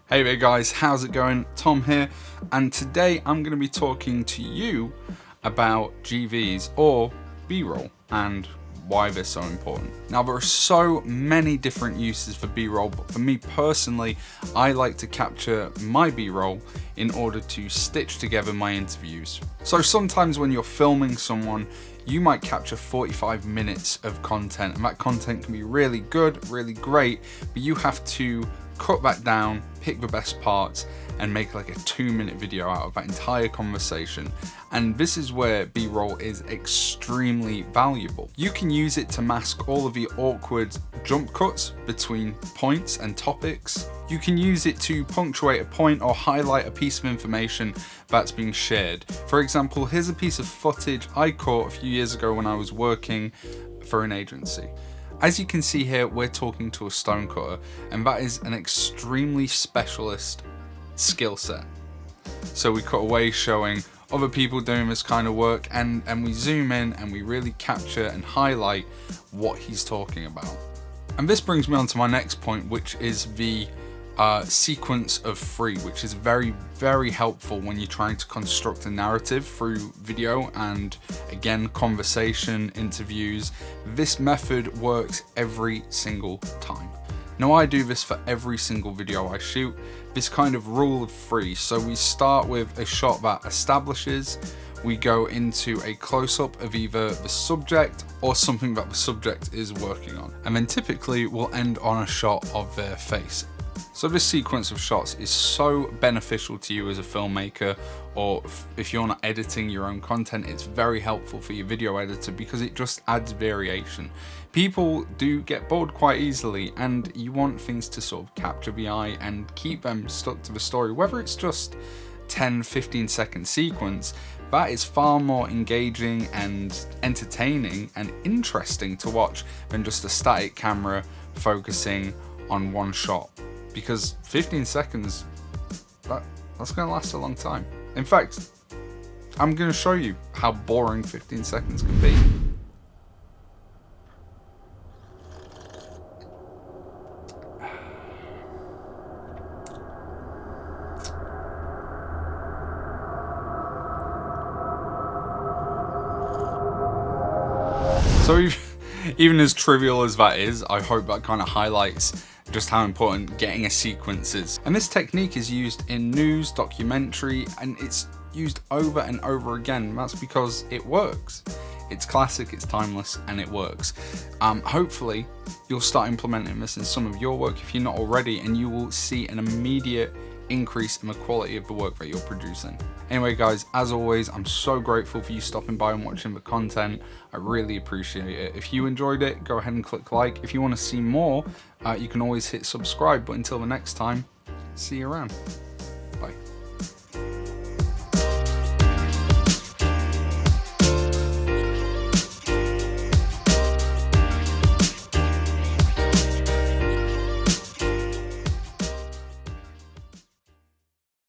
Hey there guys, how's it going? Tom here, and today I'm going to be talking to you about GVs or B-roll and why they're so important. Now there are so many different uses for B-roll, but for me personally, I like to capture my B-roll in order to stitch together my interviews. So sometimes when you're filming someone, you might capture 45 minutes of content, and that content can be really good, really great, but you have to cut that down, pick the best parts, and make like a 2-minute video out of that entire conversation. And this is where B-roll is extremely valuable. You can use it to mask all of the awkward jump cuts between points and topics. You can use it to punctuate a point or highlight a piece of information that's being shared. For example, here's a piece of footage I caught a few years ago when I was working for an agency. As you can see here, we're talking to a stonecutter, and that is an extremely specialist skill set. So we cut away showing other people doing this kind of work, and we zoom in and we really capture and highlight what he's talking about. And this brings me on to my next point, which is the sequence of 3, which is very, very helpful when you're trying to construct a narrative through video and, again, conversation, interviews. This method works every single time. Now I do this for every single video I shoot, this kind of rule of 3. So we start with a shot that establishes, we go into a close-up of either the subject or something that the subject is working on, and then typically we'll end on a shot of their face. So this sequence of shots is so beneficial to you as a filmmaker, or if you're not editing your own content, it's very helpful for your video editor because it just adds variation. People do get bored quite easily, and you want things to sort of capture the eye and keep them stuck to the story. Whether it's just 10-15 second sequence, that is far more engaging and entertaining and interesting to watch than just a static camera focusing on one shot. Because 15 seconds, that's going to last a long time. In fact, I'm going to show you how boring 15 seconds can be. So even as trivial as that is, I hope that kind of highlights just how important getting a sequence is. And this technique is used in news, documentary, and it's used over and over again. That's because it works. It's classic, it's timeless, and it works. Hopefully, you'll start implementing this in some of your work if you're not already, and you will see an immediate increase in the quality of the work that you're producing. Anyway guys, as always, I'm so grateful for you stopping by and watching the content. I really appreciate it. If you enjoyed it, go ahead and click like. If you want to see more, you can always hit subscribe. But until the next time, see you around.